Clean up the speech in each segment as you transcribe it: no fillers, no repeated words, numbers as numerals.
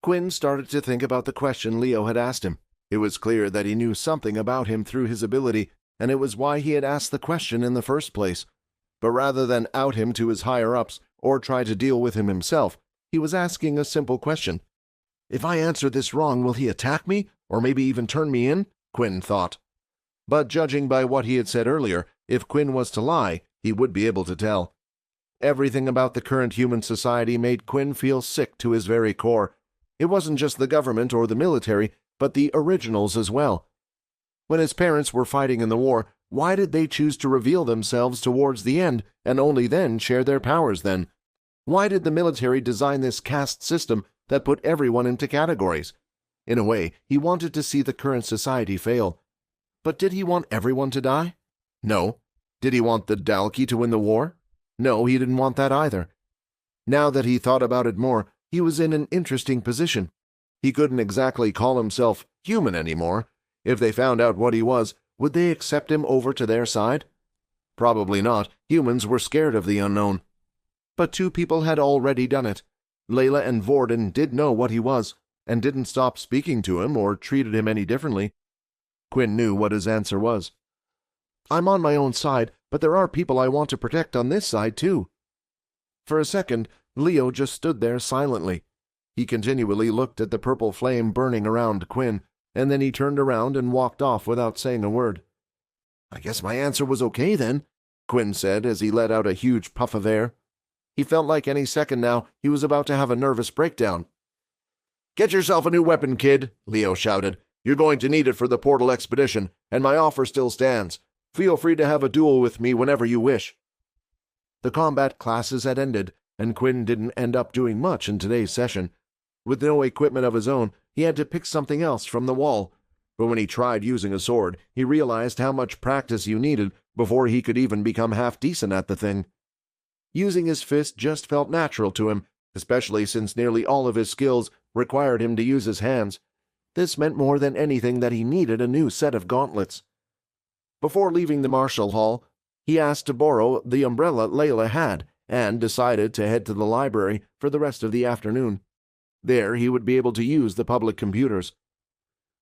Quinn started to think about the question Leo had asked him. It was clear that he knew something about him through his ability, and it was why he had asked the question in the first place. But rather than out him to his higher-ups or try to deal with him himself, he was asking a simple question. If I answer this wrong, will he attack me, or maybe even turn me in? Quinn thought. But judging by what he had said earlier, if Quinn was to lie, he would be able to tell. Everything about the current human society made Quinn feel sick to his very core. It wasn't just the government or the military, but the originals as well. When his parents were fighting in the war, why did they choose to reveal themselves towards the end and only then share their powers then? Why did the military design this caste system that put everyone into categories? In a way, he wanted to see the current society fail. But did he want everyone to die? No. Did he want the Dalki to win the war? No, he didn't want that either. Now that he thought about it more, he was in an interesting position. He couldn't exactly call himself human anymore. If they found out what he was, would they accept him over to their side? Probably not. Humans were scared of the unknown. But two people had already done it. Layla and Vorden did know what he was, and didn't stop speaking to him or treated him any differently. Quinn knew what his answer was. I'm on my own side, but there are people I want to protect on this side, too. For a second, Leo just stood there silently. He continually looked at the purple flame burning around Quinn, and then he turned around and walked off without saying a word. I guess my answer was okay then, Quinn said as he let out a huge puff of air. He felt like any second now he was about to have a nervous breakdown. Get yourself a new weapon, kid, Leo shouted. You're going to need it for the portal expedition, and my offer still stands. Feel free to have a duel with me whenever you wish. The combat classes had ended, and Quinn didn't end up doing much in today's session. With no equipment of his own, he had to pick something else from the wall. But when he tried using a sword, he realized how much practice you needed before he could even become half decent at the thing. Using his fist just felt natural to him, especially since nearly all of his skills required him to use his hands. This meant more than anything that he needed a new set of gauntlets. Before leaving the martial hall, he asked to borrow the umbrella Layla had, and decided to head to the library for the rest of the afternoon. There he would be able to use the public computers.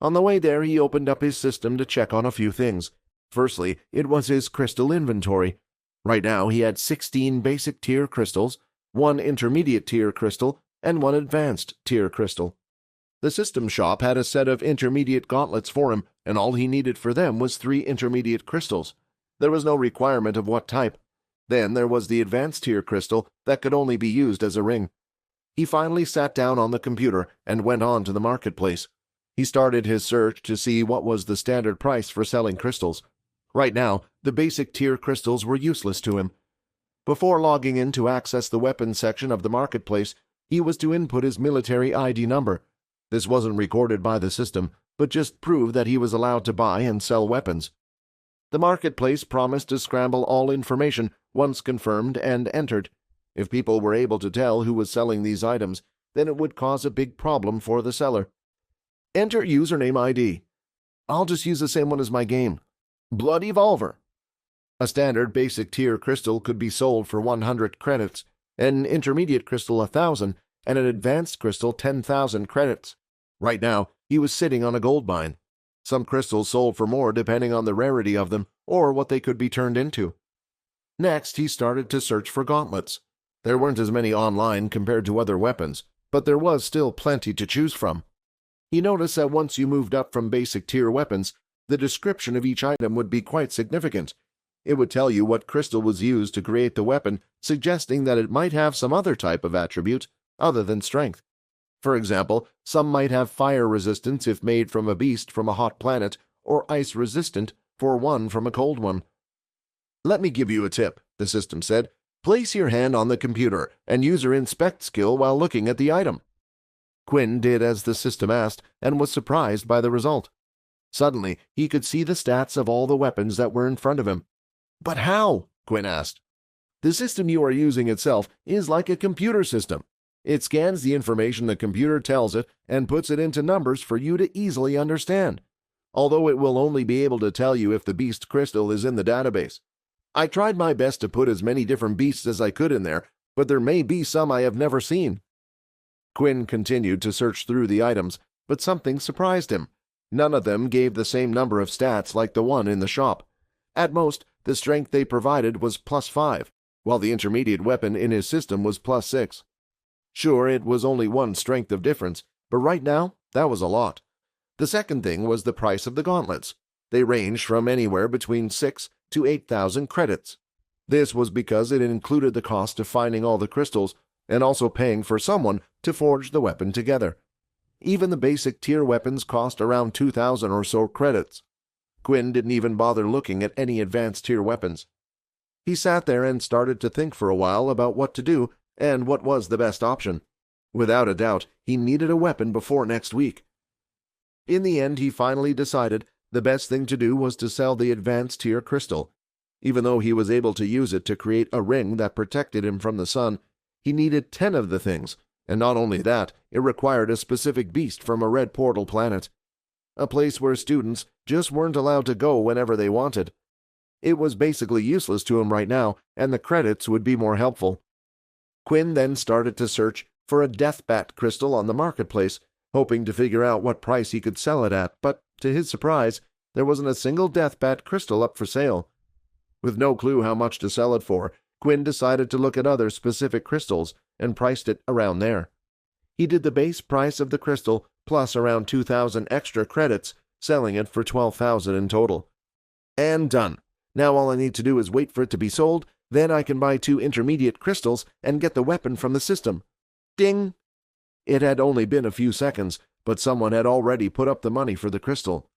On the way there, he opened up his system to check on a few things. Firstly, it was his crystal inventory. Right now, he had 16 basic tier crystals, 1 intermediate tier crystal, and 1 advanced tier crystal. The system shop had a set of intermediate gauntlets for him, and all he needed for them was 3 intermediate crystals. There was no requirement of what type. Then there was the advanced tier crystal that could only be used as a ring. He finally sat down on the computer and went on to the marketplace. He started his search to see what was the standard price for selling crystals. Right now, the basic tier crystals were useless to him. Before logging in to access the weapons section of the marketplace, he was to input his military ID number. This wasn't recorded by the system, but just proved that he was allowed to buy and sell weapons. The marketplace promised to scramble all information once confirmed and entered. If people were able to tell who was selling these items, then it would cause a big problem for the seller. Enter username ID. I'll just use the same one as my game. Blood Evolver. A standard basic tier crystal could be sold for 100 credits, an intermediate crystal 1,000, and an advanced crystal 10,000 credits. Right now, he was sitting on a gold mine. Some crystals sold for more depending on the rarity of them or what they could be turned into. Next, he started to search for gauntlets. There weren't as many online compared to other weapons, but there was still plenty to choose from. He noticed that once you moved up from basic tier weapons, the description of each item would be quite significant. It would tell you what crystal was used to create the weapon, suggesting that it might have some other type of attribute other than strength. For example, some might have fire resistance if made from a beast from a hot planet, or ice resistant for one from a cold one. Let me give you a tip, the system said. Place your hand on the computer and use your inspect skill while looking at the item. Quinn did as the system asked and was surprised by the result. Suddenly, he could see the stats of all the weapons that were in front of him. But how? Quinn asked. The system you are using itself is like a computer system. It scans the information the computer tells it and puts it into numbers for you to easily understand, although it will only be able to tell you if the beast crystal is in the database. I tried my best to put as many different beasts as I could in there, but there may be some I have never seen. Quinn continued to search through the items, but something surprised him. None of them gave the same number of stats like the one in the shop. At most, the strength they provided was +5, while the intermediate weapon in his system was +6. Sure, it was only one strength of difference, but right now, that was a lot. The second thing was the price of the gauntlets. They ranged from anywhere between 6 to 8,000 credits. This was because it included the cost of finding all the crystals and also paying for someone to forge the weapon together. Even the basic tier weapons cost around 2,000 or so credits. Quinn didn't even bother looking at any advanced tier weapons. He sat there and started to think for a while about what to do and what was the best option. Without a doubt, he needed a weapon before next week. In the end, he finally decided the best thing to do was to sell the advanced tier crystal. Even though he was able to use it to create a ring that protected him from the sun, he needed 10 of the things, and not only that, it required a specific beast from a red portal planet, a place where students just weren't allowed to go whenever they wanted. It was basically useless to him right now, and the credits would be more helpful. Quinn then started to search for a deathbat crystal on the marketplace, hoping to figure out what price he could sell it at, but to his surprise, there wasn't a single deathbat crystal up for sale. With no clue how much to sell it for, Quinn decided to look at other specific crystals and priced it around there. He did the base price of the crystal plus around 2,000 extra credits, selling it for 12,000 in total. And done. Now all I need to do is wait for it to be sold, then I can buy 2 intermediate crystals and get the weapon from the system. Ding! It had only been a few seconds, but someone had already put up the money for the crystal.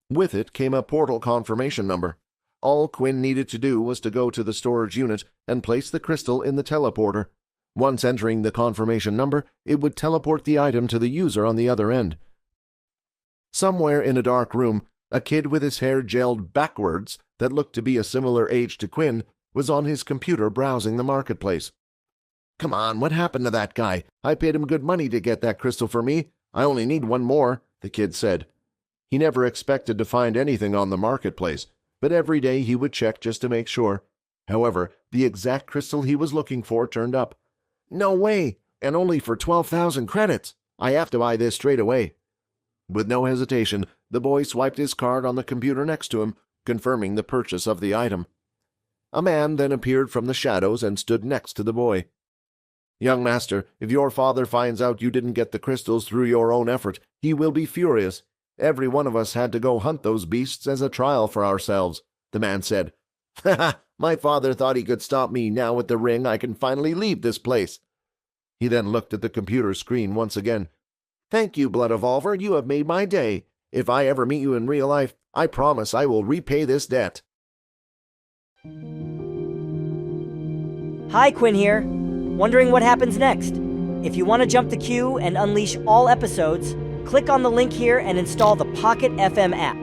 With it came a portal confirmation number. All Quinn needed to do was to go to the storage unit and place the crystal in the teleporter. Once entering the confirmation number, it would teleport the item to the user on the other end. Somewhere in a dark room, a kid with his hair gelled backwards that looked to be a similar age to Quinn was on his computer browsing the marketplace. "Come on, what happened to that guy? I paid him good money to get that crystal for me. I only need one more," the kid said. He never expected to find anything on the marketplace, but every day he would check just to make sure. However, the exact crystal he was looking for turned up. "No way! And only for 12,000 credits! I have to buy this straight away." With no hesitation, the boy swiped his card on the computer next to him, confirming the purchase of the item. A man then appeared from the shadows and stood next to the boy. "Young master, if your father finds out you didn't get the crystals through your own effort, he will be furious. Every one of us had to go hunt those beasts as a trial for ourselves," the man said. "Ha ha! My father thought he could stop me. Now with the ring I can finally leave this place." He then looked at the computer screen once again. "Thank you, Blood Evolver. You have made my day. If I ever meet you in real life, I promise I will repay this debt." Hi, Quinn here. Wondering what happens next? If you want to jump the queue and unleash all episodes, click on the link here and install the Pocket FM app.